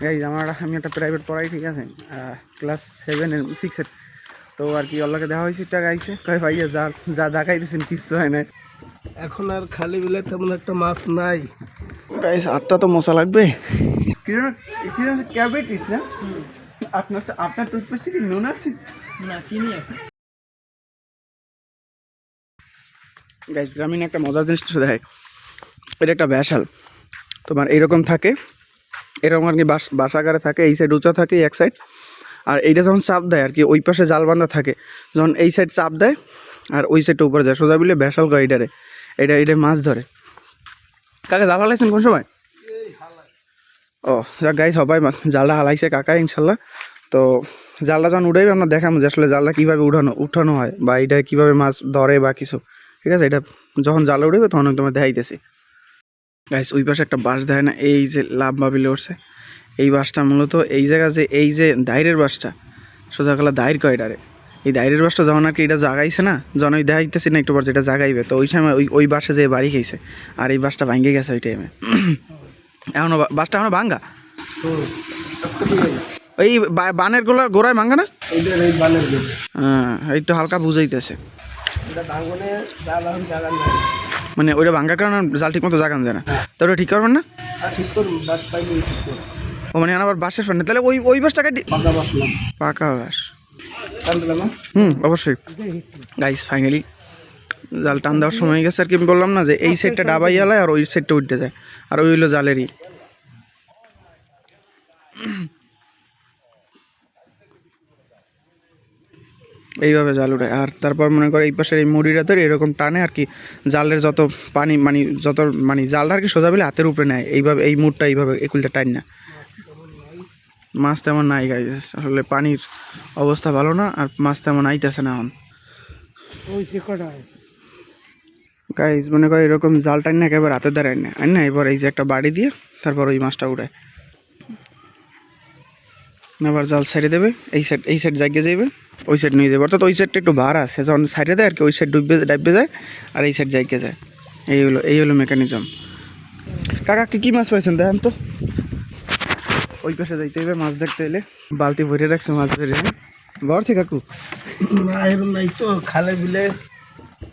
Guys আমি একটা private পড়াই, ঠিক আছে, ক্লাস 7-6 তো আর কি অল্লাহকে দেখা হয়েছে, টাকা আইসে কয় ভাইয়া যা যা দেখাই দিয়েছেন কিচ্ছু হয় না। এখন আর খালি বিলে তেমন একটা মাছ নাই। গাইজ আটটা তো মশা লাগবে। ক্যাবেটিস না আপনার টুথপেস্টে কি নুন আছে না চিনি আছে? গাইজ গ্রামীণ একটা মজার জিনিস তো দেখায়, এটা একটা ব্যাসাল তোমার এইরকম থাকে, এরকম আর কি বাসাকারে থাকে, এই সাইড উঁচা থাকে এক সাইড, আর এইটা যখন চাপ দেয় আর কি ওই পাশে জাল বাঁধা থাকে, যখন এই সাইড চাপ দেয় আর ওই সাইডটা উপরে যায় সোজা বিলে ব্যাসাল কয় এইটারে, এটা মাছ ধরে। কাকা জাল হালাইছেন কোন সময়? ও যাক গাইজ সবাই জালটা হালাইছে কাকা ইনশাল্লাহ। তো জালটা যখন উঠাইবে আমরা দেখাবো যে আসলে জালটা কীভাবে উঠানো হয় বা এটা কীভাবে মাছ ধরে বা কিছু, ঠিক আছে। এটা যখন জালে উঠবে তখন তোমার দেখাইতেছি। গাইজ ওই পাশে একটা বাঁশ দেয় না, এই যে লাভ বাবিলে উঠছে, এই বাঁশটা মূলত এই জায়গা যে এই যে দায়ের বাঁশটা সোজা গেলা দায়ের কয়টারে, এই দায়ের বাঁশটা যখন আর কি এটা জাগাইছে না, যখন ওই দেখাইতেছি না একটু পর যেটা জাগাইবে, তো ওই সময় ওই বাঁশে যে বাড়ি খাইছে আর এই বাঁশটা ভাঙ্গে গেছে ওই টাইমে। এখনো বাঁশটা এখনো ভাঙ্গা, ওই বানের গোড়ায় ভাঙ্গা না, হ্যাঁ একটু হালকা বুঝাইতেছে, মানে ওইটা ভাঙ্গার কারণে জাল ঠিক মতো জাগান যায় না। তো ওটা ঠিক করবেন না? ও মানে আবার বাঁশের ফান্ডে, তাহলে ওই বাঁশটা কাটি পাকা বাঁশ। অবশ্যই গাইস ফাইনালি জাল টান দেওয়ার সময় গেছে আর কি, আমি বললাম না যে এই সাইডটা ডাবাই আলায় আর ওই সাইডটা উঠতে যায়, আর ওই হলো জালেরই। এইভাবে জাল উঠায়, আর তারপর মনে করে এই পাশের এই মুড়িটা ধরে এরকম টানে আর কি, জালের যত পানি যত জালটা আর কি সোজা বলে হাতের উপরে নেয়, এইভাবে এই মুড়টা এইভাবে একুলটা টান না। মাছ তেমন নাই গাইস, আসলে পানির অবস্থা ভালো না আর মাছ তেমন আইতেছে না এখন। গাইস মনে করে এরকম জাল টান না একেবারে হাতে দাঁড়ায় না এবার এই যে একটা বাড়ি দিয়ে তারপর ওই মাছটা উঠায়, আবার জাল ছেড়ে দেবে, এই সাইড জায়গায় যাইবে, ওই সাইড নিয়ে যাবে, অর্থাৎ ওই সাইডটা একটু ভার আছে, যখন সাইডে দেয় আর কি ওই সাইড ডাইবে যায় আর এই সাইড জায়গায় যায়। এই হলো মেকানিজম। কাকা কি মাছ পাইছেন দেখেন তো, ওই পাশে যাইতে হবে মাছ দেখতে এলে, বালতি ভরে রাখছে মাছ ধরে ভরছে কাকু না এরকম নাই তো খালে বিলে,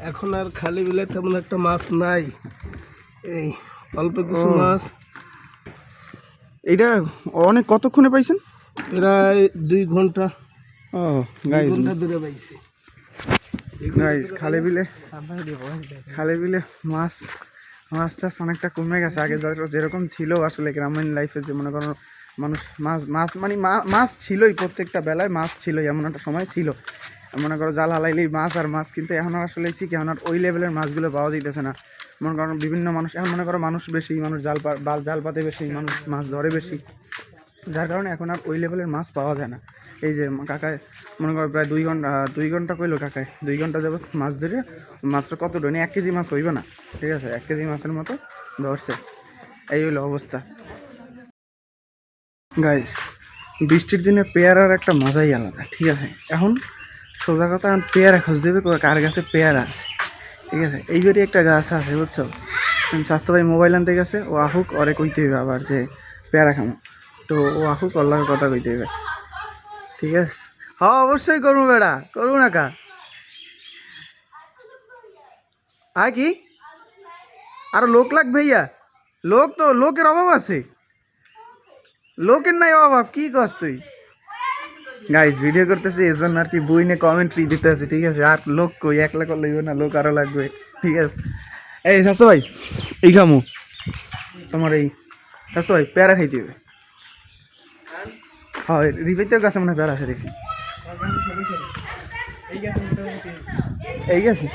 এখন আর খালি বিলে তেমন একটা মাছ নাই, এই অল্প কিছু মাছ। এইটা অনেক কতক্ষণে পাইছেন? প্রায় 2 ঘন্টা। ও গাইস ধরে পাইছি গাইস, খালে বিলে মাছ টাছ অনেকটা কমে গেছে, আগে যেরকম ছিল আসলে গ্রামীণ লাইফে, যে মনে করো মানুষ মাছ ছিলই, প্রত্যেকটা বেলায় মাছ ছিলই, এমন একটা সময় ছিল মনে করো জাল হালাইলেই মাছ আর মাছ, কিন্তু এখন আর আসলে এখন আর ওই লেভেলের মাছগুলো পাওয়া যাইতেছে না। মনে করো বিভিন্ন মানুষ এখন মনে করো মানুষ বেশি, মানুষ জাল পাতে বেশি, মানুষ মাছ ধরে বেশি, যার কারণে এখন আর ওই লেভেলের মাছ পাওয়া যায় না। এই যে কাকায় মনে করো প্রায় 2 ঘন্টা কইলো কাকায়, 2 ঘন্টা যাবত মাছ ধরে মাত্র কত ডনি 1 কেজি মাছ হইবে না, ঠিক আছে, 1 কেজি মাছের মতো ধরছে। এই হলো অবস্থা গাইস। বৃষ্টির দিনে পেয়ারার একটা মজাই আলাদা, ঠিক আছে। এখন সোজা কথা পেয়ারা খোঁজ দেবে কার গাছে পেয়ারা আছে, ঠিক আছে। এইবারই একটা গাছ আছে বুঝছো, স্বাস্থ্য ভাই মোবাইল আনতে গেছে, ও আহুক ওরে কইতে হইবে আবার যে পেয়ারা খামো, তো ও আহুক অল্লাহর কথা কইতে হইবে, ঠিক আছে। হ্যাঁ অবশ্যই করবো বেড়া, করবো না কা আর কি আরো লোক লাগবে ভাইয়া, লোকের অভাব আছে, লোকের নাই অভাব, কি কস তুই? গাইজ ভিডিও করতেছি এই জন্য আর কি বই নিয়ে কমেন্ট্রি দিতে আছে, ঠিক আছে। আর লোক কই, একলা করলে না, লোক আরো লাগবে, ঠিক আছে। এই স্বাস্থ্য ভাই এই খামু তোমার, এই স্বাস্থ্য ভাই পেয়ারা খাইতে হবে। হ্যাঁ রিফাইতেও গাছে মনে হয় পেয়ারা আছে দেখছি, এই গেছে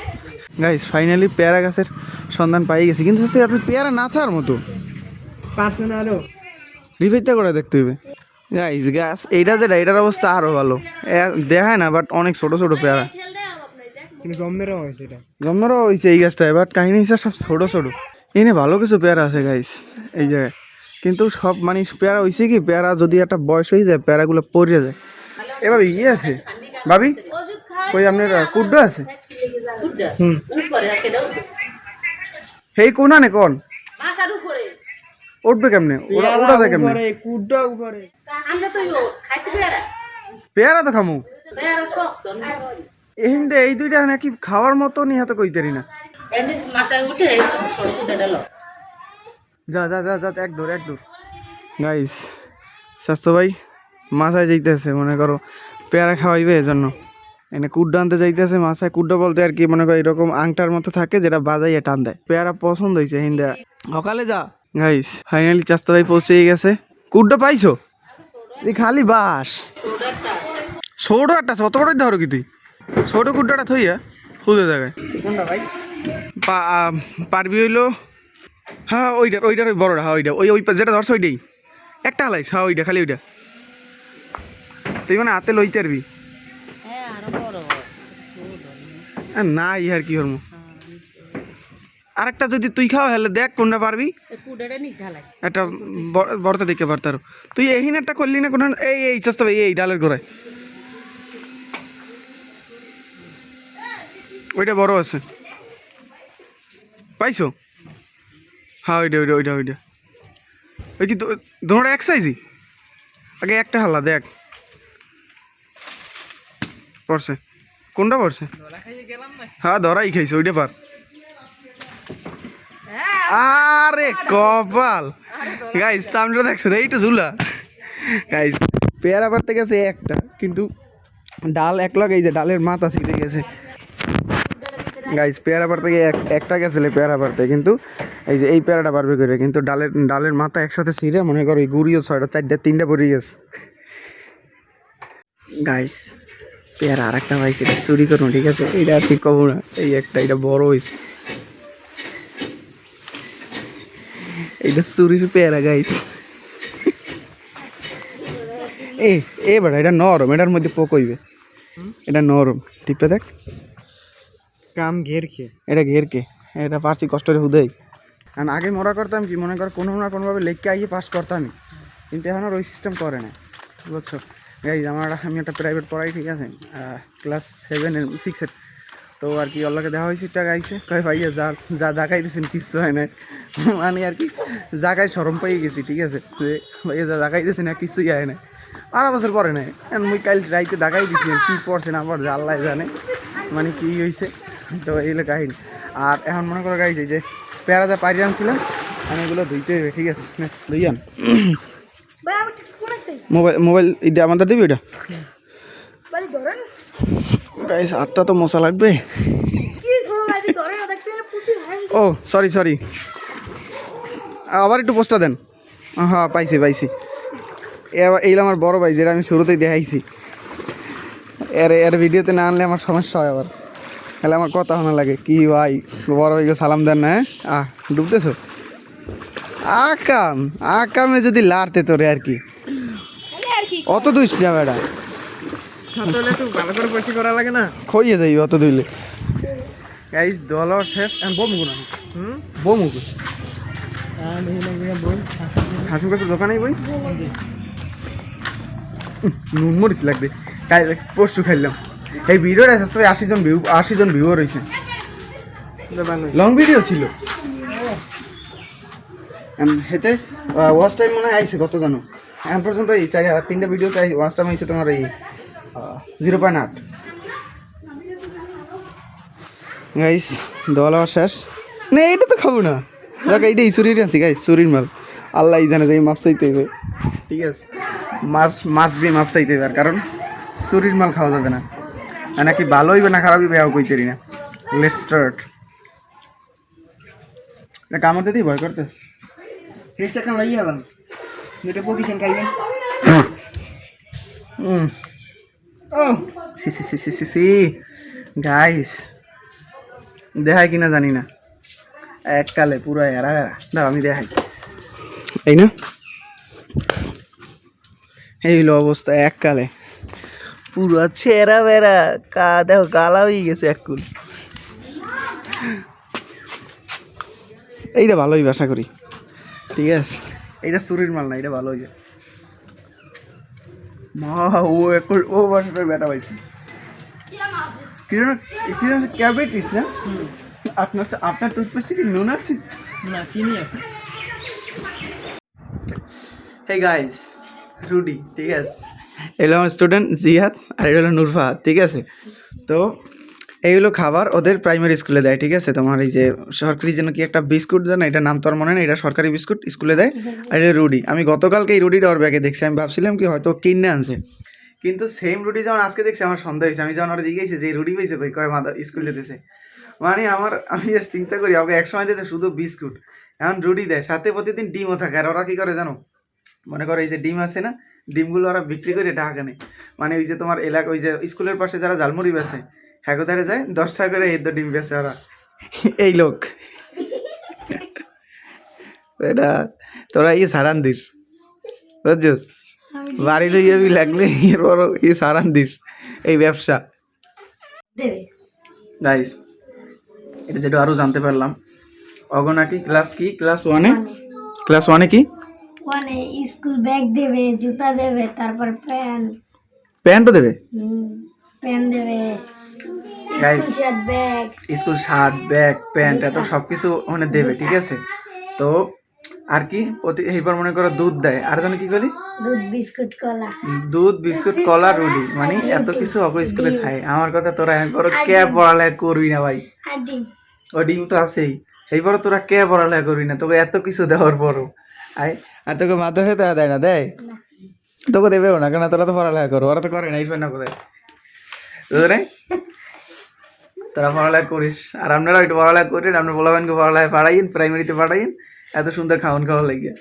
গাইজ ফাইনালি পেয়ারা গাছের সন্ধান পাই গেছি, কিন্তু পেয়ারা না থাকার মতো পারছে না, আরো রিফাইতে করে দেখতে হইবে গাইজ। গাছ এইটা যেটা এটার অবস্থা আরো ভালো, দেখায় না বাট অনেক ছোট ছোট পেয়ারা, জন্মেরও হয়েছে এই গাছটা, এবার কাহিনী হিসাবে সব ছোট ছোট, এনে ভালো কিছু পেয়ারা আছে গাইজ এই জায়গায়, কিন্তু সব পেয়ারা হয়েছে কি, পেয়ারা যদি একটা বয়স হয়ে যায় পেয়ারাগুলো পড়ে যায়। এবার ইয়ে আছে ভাবি, ওই আপনার কুড্ডো আছে, হেই কোনা নে কোন উঠবে কেমনে ওটা যায় কেমনে কুডা উপরে আমরা তো খাইতে পেয়ারা পেয়ারা তো খামু পেয়ারা শক্ত এহিন্দে এই দুইটা নাকি খাওয়ার মতো নি হাতে কইতেরি না এমনি মাথায় উঠে সরষে ডালো যা যা যা যা এক দূর গাইস স্বাস্থ্য ভাই মাথায় যাইতেছে মনে করো পেয়ারা খাওয়াইবে এজন্য এনে কুড্ডা আনতে যাইতেছে মাথায় কুড্ডা বলতে আর কি মনে করো এরকম আংটার মতো থাকে যেটা বাজাইয়ে টান দেয় পেয়ারা পছন্দ হয়েছে হিন্দা সকালে যা গাইস ফাইনালি স্বাস্থ্য ভাই পৌঁছেই গেছে কুড্ডা পাইছো এই খালি বাস ছোট একটা অত বড় ধরো কি তুই ছোট কুড্ডাটা থইয়া খুঁজে জায়গায় কোনটা ভাই পারবি হইলো হ্যাঁ ওইটার ওই বড়টা হ্যাঁ ওইটা ওই যেটা ধরছো ওইটাই একটা হালাইস হ্যাঁ ওইটা খালি ওইটা তুই মানে হাতে লইতে পারবি হ্যাঁ আরো বড় না ইহার কি হরমু আরেকটা যদি তুই খাও হলে দেখ কোনটা পারবি কুডাটা নিচে হালাই একটা বড়টা দেখতে পারতার তুই এহিন একটা করলি না কোন এই চেষ্টা ভাই এই ডালের গোড়ায় ওইটা বড় আছে পাইছো হ্যাঁ ওইটা ওই কি দোনোটা এক সাইজই আগে একটা হালা দেখ পড়ছে কোনটা পড়ছে হ্যাঁ ধরাই খাইছে ওইটা পার আরে কপাল গাইস তামটা দেখছো এইটা ঝুলা গাইস পেয়ারা পারতে গেছে একটা কিন্তু ডাল এক লগে এই যে ডালের মাথা ছিঁড়ে গেছে গাইস পেয়ারা পারতে গিয়ে একটা গেছিলে পেয়ারা পারতে কিন্তু এই যে এই পেয়ারাটা পারবে করে কিন্তু ডালের মাথা একসাথে ছিঁড়ে মনে করো এই গুড়িও 6টা 4টা 3টা পড়ে গেছে গাইস পেয়ারা আর একটা পাইছে এটা চুরি করুন ঠিক আছে এইটা আর ঠিক কব না এই একটা এটা বড় হয়েছে এইটা চুরির পেয়ারা গাইস এ বেটা এটা নরম এটার মধ্যে পোক হইবে এটা নরম টিপে দেখ কাম ঘের খেয়ে এটা ঘের কে এটা পারছি কষ্টের হুদেই কারণ আগে মরা করতাম কি মনে কর কোনো না কোনোভাবে লেখকে আইয়ে পাস করতামই কিন্তু এখন আর ওই সিস্টেম করে না বুঝছো গাইজ আমি একটা প্রাইভেট পড়াই ঠিক আছে ক্লাস 7 6 তো আর কি অল্লাহকে দেখা হয়েছে টাকা আইসে কয় ভাইয়া যা দেখাই দিয়েছেন কিচ্ছু হয় না মানে আর কি জায়গায় সরম পাই গেছি ঠিক আছে ভাইয়া যা দেখাই দিয়েছেন আর কিছুই হয় না 12 বছর পরে নাই মুই কাল রাইতে দেখাই দিছি কী পড়ছে না পড়ছে আল্লাহ জানে মানে কী হয়েছে তো এইগুলো কাহিনী আর এখন মনে করো গাইছে যে পেয়ারা যা পাইরে আনছিলাম আমি এগুলো ধুইতে হবে ঠিক আছে ধুইয়ান মোবাইল এটা আমাদের দিবি এটা গাইস আটটা তো মশা লাগবে ও সরি আবার একটু পোস্টটা দেন হ্যাঁ পাইছি এইটা আমার বড় ভাই যেটা আমি শুরুতেই দেখাইছি এর ভিডিওতে না আনলে আমার সমস্যা হয় আবার তাহলে আমার কথা শোনা লাগে কি ভাই বড় ভাইকে সালাম দেন না ডুবতেছো আকামে যদি লাড়তে তোরে আর কি অত দুইস না বেড়া ভালো করে পয়সা করা লাগে না খইয়ে যাই অত দুইলে গাইস দলা শেষ বমুগু না বমুগু হাসুন কাকুর দোকানেই বই নুন মরিচ লাগবে কাল পরশু খাইলাম এই ভিডিওটা শেষ থেকে 80 জন ভিউয়ার হয়েছে লং ভিডিও ছিল হেতে ওয়াচ টাইম মনে হয় আইছে কত জানো এখন পর্যন্ত এই 3টা ভিডিওতে ওয়াচ টাইম আইছে তোমার এই 0.8 গাইস দলা শেষ না এইটা তো খাবো না দেখ এইটাই চুরির আনছি গাইস চুরির মাল আল্লাহ জানে যে মাপ চাইতে হবে ঠিক আছে মাছ দিয়ে মাপ চাইতে হবে আর কারণ চুরির মাল খাওয়া যাবে না নাকি ভালো হইবে না খারাপ হইবে কইতেরি না লেটস স্টার্ট না কামতে দিই ভয় করতেছ রিক্সা কাম লাগি হলাম দুটো পকিছেন খাইবেন ও সি গাইস দেখাই কিনা জানি না এককালে পুরো এরা দাও আমি দেখাই এই না এই হলো অবস্থা এককালে পুরো ছেঁড়া বেড়া দেখো কালা হয়ে গেছে এককুল এইটা ভালোই আশা করি ঠিক আছে এইটা চুরির মাল না এটা ভালো হয়ে যায় মা ও বাসাটা বেটা পাইছি কিরণ ক্যাবেটিস না আপনার টুথপেস্টে কি নুন আছে না চিনি আছে হে গাইস, রুডি, ঠিক আছে, এগুলো আমার স্টুডেন্ট জিহাদ, আর এটা হলো নূরফাহাদ, ঠিক আছে। তো এইগুলো খাবার ওদের প্রাইমারি স্কুলে দেয়, ঠিক আছে। তোমার এই যে সরকারি যেন কি একটা বিস্কুট দেয় না, এটা নাম তো আর মনে নেই, এটা সরকারি বিস্কুট স্কুলে দেয়। আর এটা রুডি, আমি গতকালকে এই রুডিটা ওর ব্যাগে দেখছি, আমি ভাবছিলাম কি হয়তো কিনে আনছে, কিন্তু সেম রুটি যখন আজকে দেখছি আমার সন্দেহ হয়েছে। আমি যখন ওরা জিজ্ঞেসি যে এই রুটি পেয়েছে কই, কয় মাদা স্কুল যেতেছে। মানে আমি জাস্ট চিন্তা করি, ওকে এক সময় দিতে শুধু বিস্কুট, এখন রুটি দেয়, সাথে প্রতিদিন ডিমও থাকে। আর ওরা কি করে জানো, মনে করো এই যে ডিম আছে না, ডিমগুলো ওরা বিক্রি করে টাকা নেয়। মানে ওই যে তোমার এলাকা, ওই যে স্কুলের পাশে যারা ঝালমুড়ি বেছে, হ্যাগোদারে যায় 10 টাকা করে এদ্দ ডিম বেছে ওরা। এই লোক এটা তোরা এই সারান দিস, বুঝছিস, বাড়ি লইয়া লাগলে এরপর এই সারান দিস এই ব্যবসা। দেবে গাইস, এটা যেটা আরো জানতে পারলাম, অগনা কি ক্লাস ওয়ানে, ক্লাস ওয়ানে কি ওখানে স্কুল ব্যাগ দেবে, জুতা দেবে, তারপর প্যান্টও দেবে। প্যান্ট দেবে, Guys, school shirt, bag, school shirt, bag, pant, এত সব কিছু ওখানে দেবে, ঠিক আছে। তো আর কি এইবার মনে করো দুধ দেয়, আর জানো কি করি, দুধ, বিস্কুট, কলা, দুধ, বিস্কুট, কলা, রুটি, মানে এত কিছু অগ স্কুলে খায়। আমার কথা তোরা এখন করো কে পড়ালেখা করবি না ভাই, আর ডিম। ও ডিম তো আছেই। এইবার তোরা কে পড়ালেখা করবি না, তোকে এত কিছু দেওয়ার পরও আর তোকে মাদ্রাসায় তো দেয় না, দেয় তোকে দেবেও না, কেন তোরা তো পড়ালেখা করো, ওরা তো করে না, এই না কোথায় তোরা তোরা পড়ালেখা করিস। আর আপনারা একটু পড়ালেখা করেন, আপনার বলাবেনকে পড়ালেখা পাঠাইন, প্রাইমারিতে পাঠাইন, এত সুন্দর খাওয়ান খাওয়া লাগিয়ে।